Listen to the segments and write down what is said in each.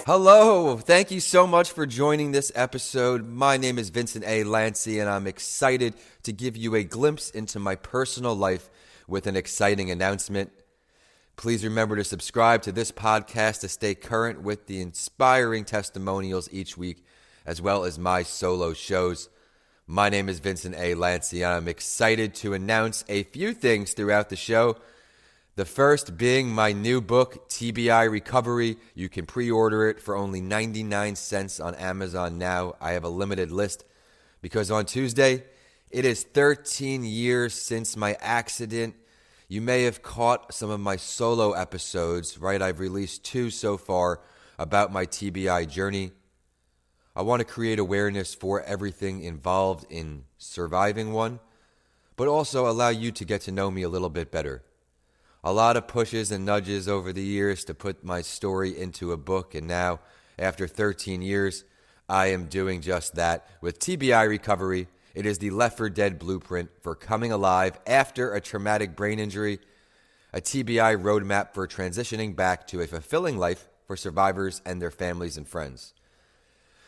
Hello, thank you so much for joining this episode. My name is Vincent A. Lanci, and I'm excited to give you a glimpse into my personal life with an exciting announcement. Please remember to subscribe to this podcast to stay current with the inspiring testimonials each week, as well as my solo shows. My name is Vincent A. Lanci, and I'm excited to announce a few things throughout the show. The first being my new book, TBI Recovery. You can pre-order it for only 99 cents on Amazon now. I have a limited list because on Tuesday, it is 13 years since my accident. You may have caught some of my solo episodes, right? I've released 2 so far about my TBI journey. I want to create awareness for everything involved in surviving one, but also allow you to get to know me a little bit better. A lot of pushes and nudges over the years to put my story into a book, and now, after 13 years, I am doing just that. With TBI Recovery, it is the Left 4 Dead blueprint for coming alive after a traumatic brain injury, a TBI roadmap for transitioning back to a fulfilling life for survivors and their families and friends.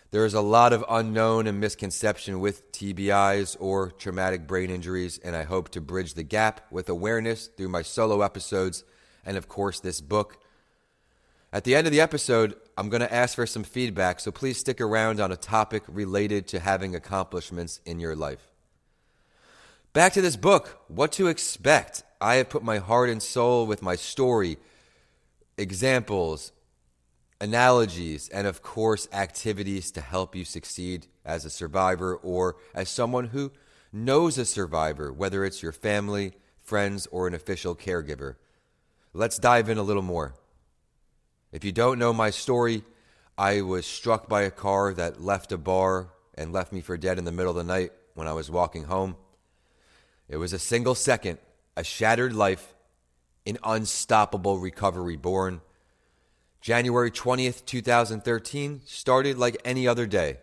There is a lot of unknown and misconception with TBIs or traumatic brain injuries, and I hope to bridge the gap with awareness through my solo episodes and, of course, this book. At the end of the episode, I'm going to ask for some feedback, so please stick around on a topic related to having accomplishments in your life. Back to this book, what to expect. I have put my heart and soul with my story, examples, analogies, and of course, activities to help you succeed as a survivor or as someone who knows a survivor, whether it's your family, friends, or an official caregiver. Let's dive in a little more. If you don't know my story, I was struck by a car that left a bar and left me for dead in the middle of the night when I was walking home. It was a single second, a shattered life, an unstoppable recovery born. January 20th, 2013 started like any other day.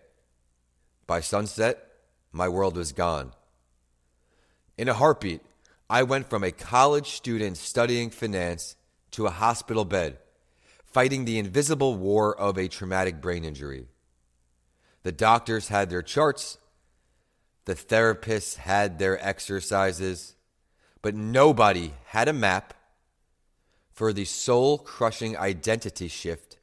By sunset, my world was gone. In a heartbeat, I went from a college student studying finance to a hospital bed, fighting the invisible war of a traumatic brain injury. The doctors had their charts, the therapists had their exercises, but nobody had a map for the soul-crushing identity shift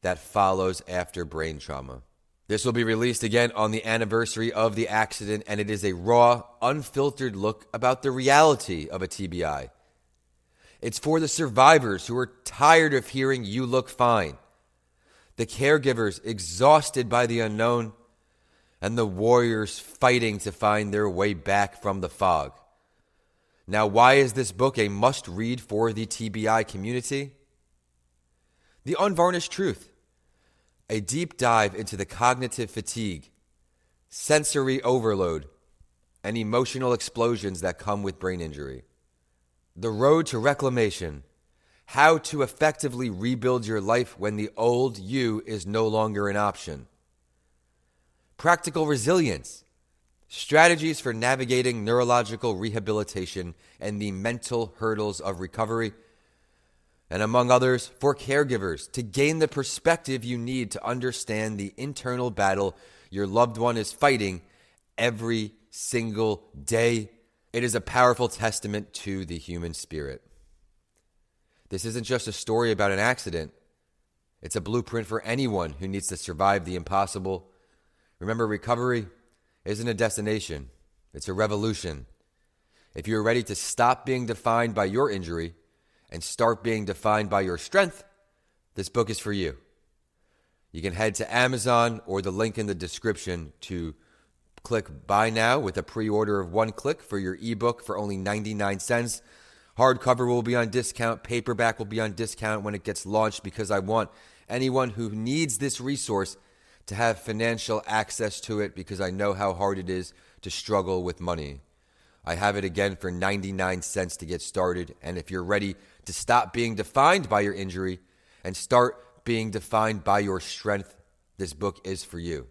that follows after brain trauma. This will be released again on the anniversary of the accident, and it is a raw, unfiltered look about the reality of a TBI. It's for the survivors who are tired of hearing you look fine, the caregivers exhausted by the unknown, and the warriors fighting to find their way back from the fog. Now, why is this book a must-read for the TBI community? The unvarnished truth. A deep dive into the cognitive fatigue, sensory overload, and emotional explosions that come with brain injury. The road to reclamation. How to effectively rebuild your life when the old you is no longer an option. Practical resilience. Strategies for navigating neurological rehabilitation and the mental hurdles of recovery, and among others, for caregivers to gain the perspective you need to understand the internal battle your loved one is fighting every single day. It is a powerful testament to the human spirit. This isn't just a story about an accident. It's a blueprint for anyone who needs to survive the impossible. Remember, recovery isn't a destination. It's a revolution. If you're ready to stop being defined by your injury and start being defined by your strength, this book is for you. You can head to Amazon or the link in the description to click buy now with a pre-order of 1 click for your ebook for only 99 cents. Hardcover will be on discount. Paperback will be on discount when it gets launched because I want anyone who needs this resource to have financial access to it because I know how hard it is to struggle with money. I have it again for 99 cents to get started. And if you're ready to stop being defined by your injury and start being defined by your strength, this book is for you.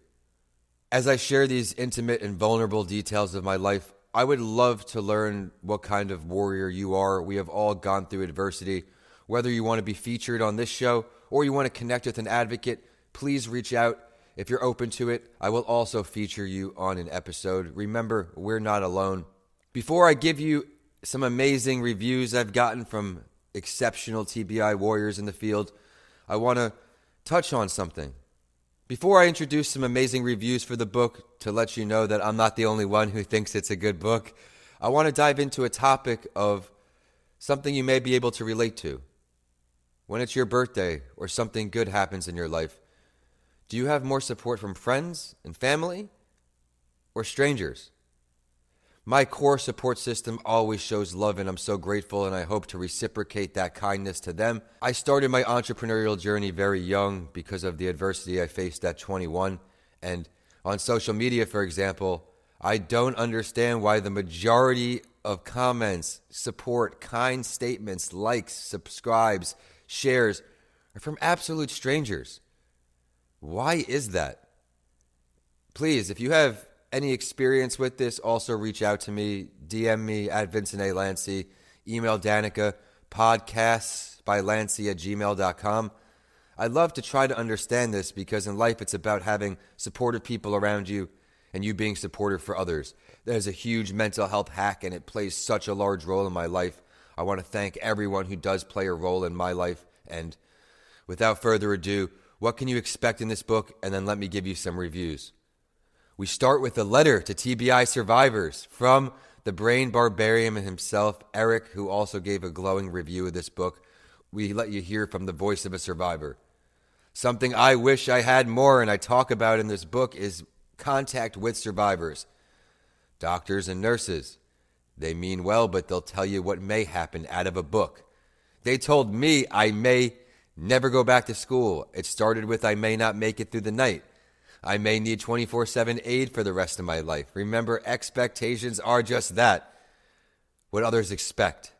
As I share these intimate and vulnerable details of my life, I would love to learn what kind of warrior you are. We have all gone through adversity. Whether you want to be featured on this show or you want to connect with an advocate, please reach out. If you're open to it, I will also feature you on an episode. Remember, we're not alone. Before I give you some amazing reviews I've gotten from exceptional TBI warriors in the field, I want to touch on something. Before I introduce some amazing reviews for the book to let you know that I'm not the only one who thinks it's a good book, I want to dive into a topic of something you may be able to relate to. When it's your birthday or something good happens in your life, do you have more support from friends and family or strangers? My core support system always shows love, and I'm so grateful, and I hope to reciprocate that kindness to them. I started my entrepreneurial journey very young because of the adversity I faced at 21. And on social media, for example, I don't understand why the majority of comments, support, kind statements, likes, subscribes, shares are from absolute strangers. Why is that? Please, if you have any experience with this, also reach out to me. DM me at Vincent A. Lanci. Email Danica, podcastsbylanci@gmail.com. I'd love to try to understand this because in life it's about having supportive people around you and you being supportive for others. There's a huge mental health hack and it plays such a large role in my life. I want to thank everyone who does play a role in my life. And without further ado, what can you expect in this book? And then let me give you some reviews. We start with a letter to TBI survivors from the brain barbarian himself, Eric, who also gave a glowing review of this book. We let you hear from the voice of a survivor. Something I wish I had more and I talk about in this book is contact with survivors. Doctors and nurses. They mean well, but they'll tell you what may happen out of a book. They told me I may never go back to school. It started with I may not make it through the night. I may need 24/7 aid for the rest of my life. Remember, expectations are just that. What others expect.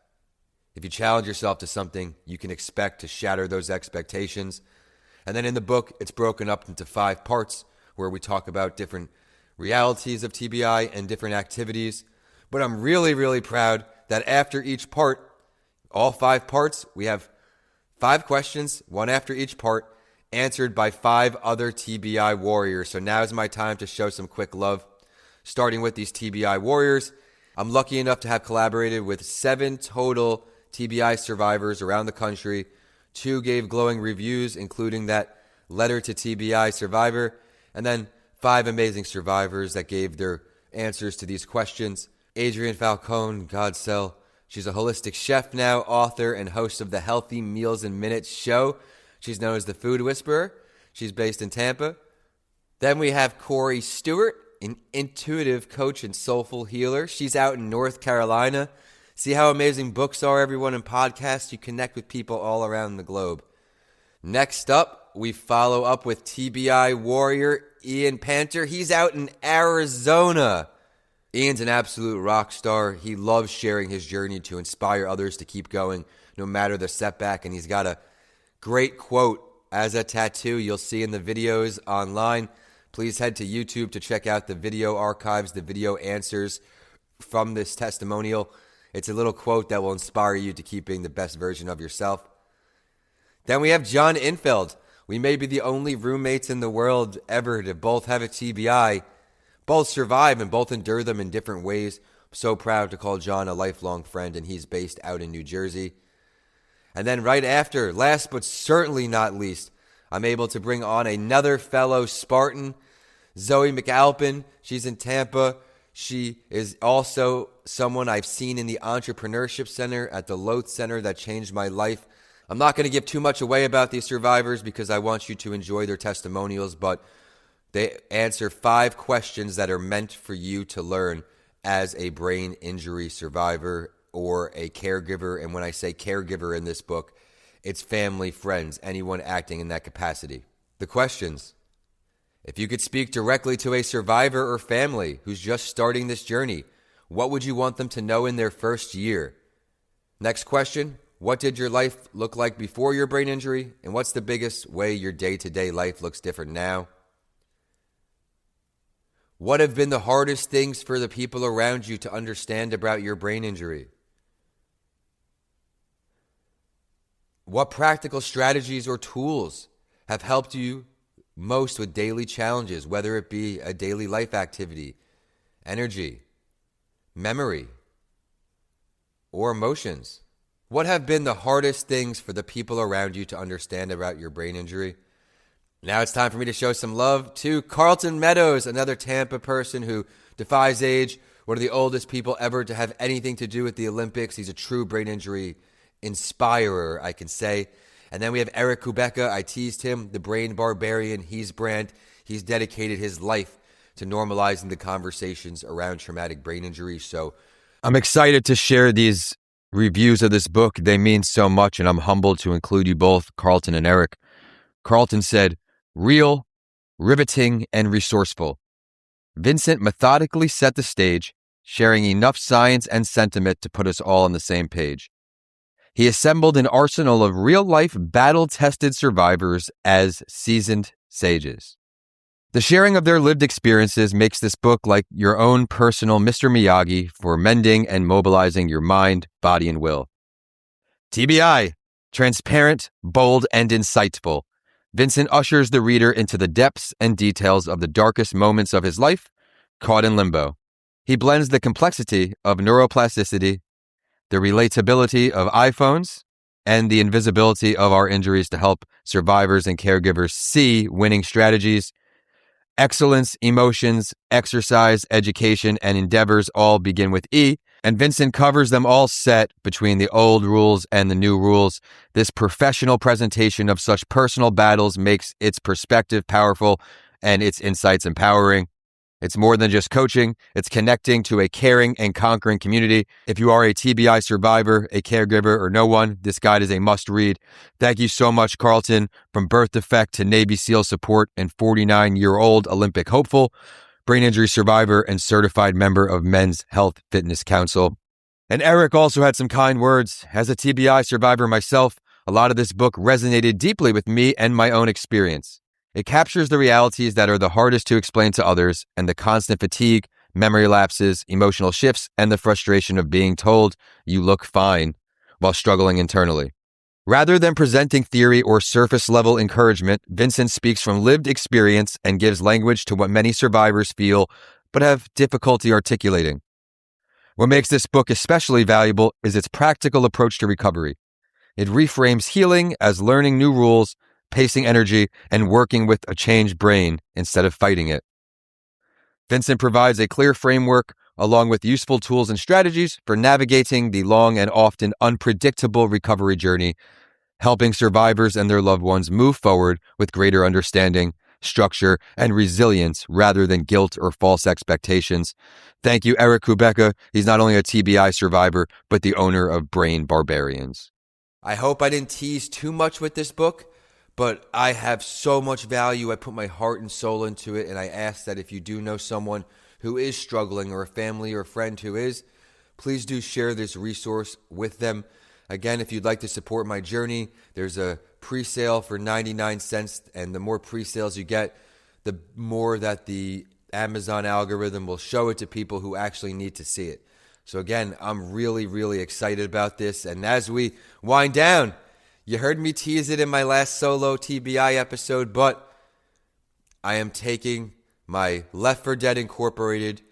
If you challenge yourself to something, you can expect to shatter those expectations. And then in the book, it's broken up into 5 parts where we talk about different realities of TBI and different activities. But I'm really, really proud that after each part, all 5 parts, we have 5 questions, one after each part, answered by 5 other TBI warriors. So now is my time to show some quick love. Starting with these TBI warriors, I'm lucky enough to have collaborated with 7 total TBI survivors around the country. 2 gave glowing reviews, including that letter to TBI survivor, and then 5 amazing survivors that gave their answers to these questions. Adrienne Falcone, Godsell. She's a holistic chef now, author, and host of the Healthy Meals and Minutes show. She's known as the Food Whisperer. She's based in Tampa. Then we have Corey Stewart, an intuitive coach and soulful healer. She's out in North Carolina. See how amazing books are, everyone, in podcasts? You connect with people all around the globe. Next up, we follow up with TBI warrior Ian Panter. He's out in Arizona. Ian's an absolute rock star. He loves sharing his journey to inspire others to keep going no matter the setback. And he's got a great quote as a tattoo you'll see in the videos online. Please head to YouTube to check out the video archives, the video answers from this testimonial. It's a little quote that will inspire you to keep being the best version of yourself. Then we have John Infeld. We may be the only roommates in the world ever to both have a TBI, both survive and both endure them in different ways. I'm so proud to call John a lifelong friend, and he's based out in New Jersey. And then right after, last but certainly not least, I'm able to bring on another fellow Spartan, Zoe McAlpin. She's in Tampa. She is also someone I've seen in the Entrepreneurship Center at the Loth Center that changed my life. I'm not going to give too much away about these survivors because I want you to enjoy their testimonials, but they answer 5 questions that are meant for you to learn as a brain injury survivor or a caregiver. And when I say caregiver in this book, it's family, friends, anyone acting in that capacity. The questions. If you could speak directly to a survivor or family who's just starting this journey, what would you want them to know in their first year? Next question. What did your life look like before your brain injury? And what's the biggest way your day-to-day life looks different now? What have been the hardest things for the people around you to understand about your brain injury? What practical strategies or tools have helped you most with daily challenges, whether it be a daily life activity, energy, memory, or emotions? What have been the hardest things for the people around you to understand about your brain injury? Now it's time for me to show some love to Carlton Meadows, another Tampa person who defies age, one of the oldest people ever to have anything to do with the Olympics. He's a true brain injury inspirer, I can say. And then we have Eric Kubecka. I teased him, the brain barbarian. He's dedicated his life to normalizing the conversations around traumatic brain injury. So I'm excited to share these reviews of this book. They mean so much, and I'm humbled to include you both, Carlton and Eric. Carlton said, real, riveting, and resourceful. Vincent methodically set the stage, sharing enough science and sentiment to put us all on the same page. He assembled an arsenal of real-life, battle-tested survivors as seasoned sages. The sharing of their lived experiences makes this book like your own personal Mr. Miyagi for mending and mobilizing your mind, body, and will. TBI, transparent, bold, and insightful. Vincent ushers the reader into the depths and details of the darkest moments of his life, caught in limbo. He blends the complexity of neuroplasticity, the relatability of iPhones, and the invisibility of our injuries to help survivors and caregivers see winning strategies. Excellence, emotions, exercise, education, and endeavors all begin with E, and Vincent covers them all set between the old rules and the new rules. This professional presentation of such personal battles makes its perspective powerful and its insights empowering. It's more than just coaching. It's connecting to a caring and conquering community. If you are a TBI survivor, a caregiver, or no one, this guide is a must-read. Thank you so much, Carlton. From birth defect to Navy SEAL support and 49-year-old Olympic hopeful, brain injury survivor, and certified member of Men's Health Fitness Council. And Eric also had some kind words. As a TBI survivor myself, a lot of this book resonated deeply with me and my own experience. It captures the realities that are the hardest to explain to others and the constant fatigue, memory lapses, emotional shifts, and the frustration of being told you look fine while struggling internally. Rather than presenting theory or surface-level encouragement, Vincent speaks from lived experience and gives language to what many survivors feel but have difficulty articulating. What makes this book especially valuable is its practical approach to recovery. It reframes healing as learning new rules, pacing energy, and working with a changed brain instead of fighting it. Vincent provides a clear framework along with useful tools and strategies for navigating the long and often unpredictable recovery journey, helping survivors and their loved ones move forward with greater understanding, structure, and resilience rather than guilt or false expectations. Thank you, Eric Kubecka. He's not only a TBI survivor, but the owner of Brain Barbarians. I hope I didn't tease too much with this book, but I have so much value. I put my heart and soul into it, and I ask that if you do know someone who is struggling or a family or a friend who is, please do share this resource with them. Again, if you'd like to support my journey, there's a pre-sale for 99 cents, and the more pre-sales you get, the more that the Amazon algorithm will show it to people who actually need to see it. So again, I'm really, really excited about this. And as we wind down, you heard me tease it in my last solo TBI episode, but I am taking my Left 4 Dead Incorporated,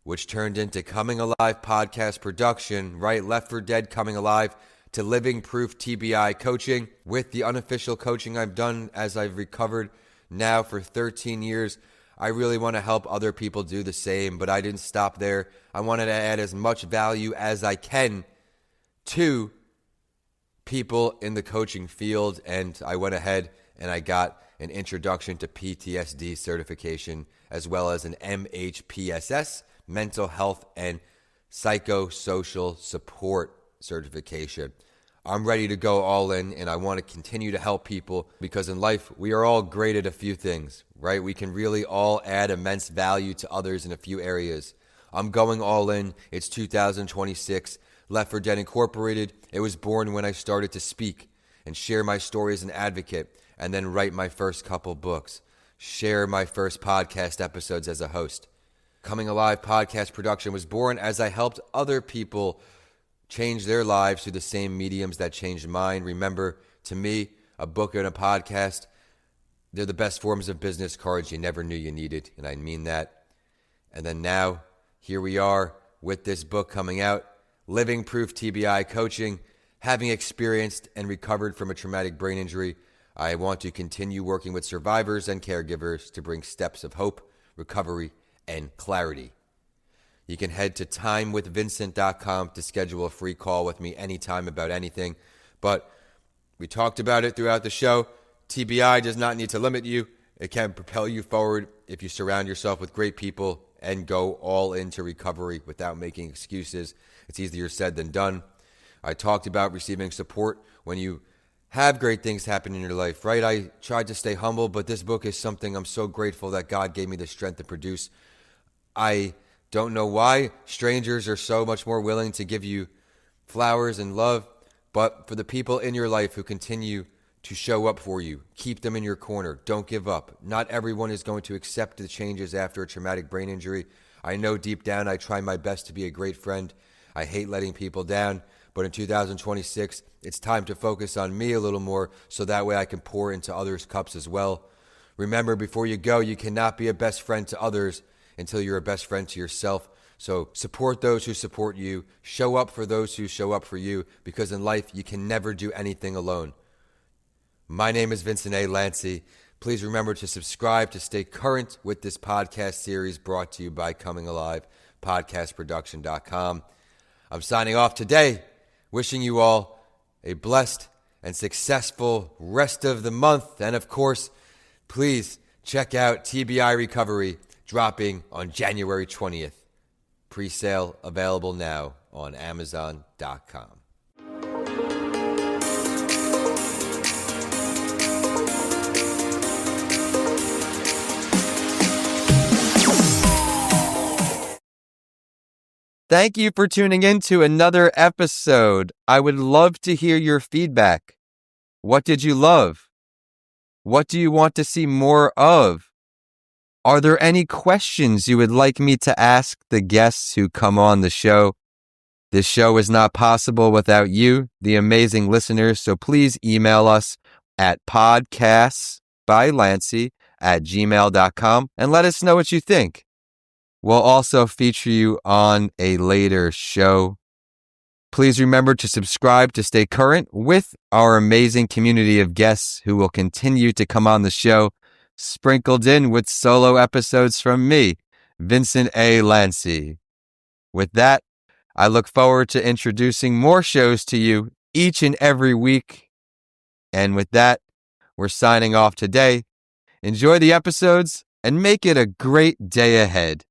which turned into Coming Alive podcast production, right? Left 4 Dead Coming Alive, to Living Proof TBI coaching with the unofficial coaching I've done as I've recovered now for 13 years. I really want to help other people do the same, but I didn't stop there. I wanted to add as much value as I can to people in the coaching field, and I went ahead and I got an introduction to PTSD certification as well as an MHPSS, mental health and psychosocial support certification. I'm ready to go all in, and I want to continue to help people because in life, we are all great at a few things, right? We can really all add immense value to others in a few areas. I'm going all in. It's 2026. Left 4 Dead Incorporated. It was born when I started to speak and share my story as an advocate, and then write my first couple books, share my first podcast episodes as a host. Coming Alive podcast production was born as I helped other people change their lives through the same mediums that changed mine. Remember, to me, a book and a podcast They're the best forms of business cards you never knew you needed, and I mean that. And then now, here we are with this book coming out, Living Proof TBI Coaching. Having experienced and recovered from a traumatic brain injury, I want to continue working with survivors and caregivers to bring steps of hope, recovery, and clarity. You can head to timewithvincent.com to schedule a free call with me anytime about anything. But we talked about it throughout the show. TBI does not need to limit you. It can propel you forward if you surround yourself with great people and go all into recovery without making excuses. It's easier said than done. I talked about receiving support when you have great things happen in your life, right? I tried to stay humble, but this book is something I'm so grateful that God gave me the strength to produce. I don't know why strangers are so much more willing to give you flowers and love, but for the people in your life who continue to show up for you, keep them in your corner. Don't give up. Not everyone is going to accept the changes after a traumatic brain injury. I know deep down I try my best to be a great friend. I hate letting people down, but in 2026, it's time to focus on me a little more so that way I can pour into others' cups as well. Remember, before you go, you cannot be a best friend to others until you're a best friend to yourself. So support those who support you. Show up for those who show up for you, because in life, you can never do anything alone. My name is Vincent A. Lanci. Please remember to subscribe to stay current with this podcast series brought to you by Coming Alive, podcastproduction.com. I'm signing off today, wishing you all a blessed and successful rest of the month. And of course, please check out TBI Recovery, dropping on January 20th. Pre-sale available now on Amazon.com. Thank you for tuning in to another episode. I would love to hear your feedback. What did you love? What do you want to see more of? Are there any questions you would like me to ask the guests who come on the show? This show is not possible without you, the amazing listeners, so please email us at podcastsbylanci@gmail.com and let us know what you think. We'll also feature you on a later show. Please remember to subscribe to stay current with our amazing community of guests who will continue to come on the show, sprinkled in with solo episodes from me, Vincent A. Lanci. With that, I look forward to introducing more shows to you each and every week. And with that, we're signing off today. Enjoy the episodes and make it a great day ahead.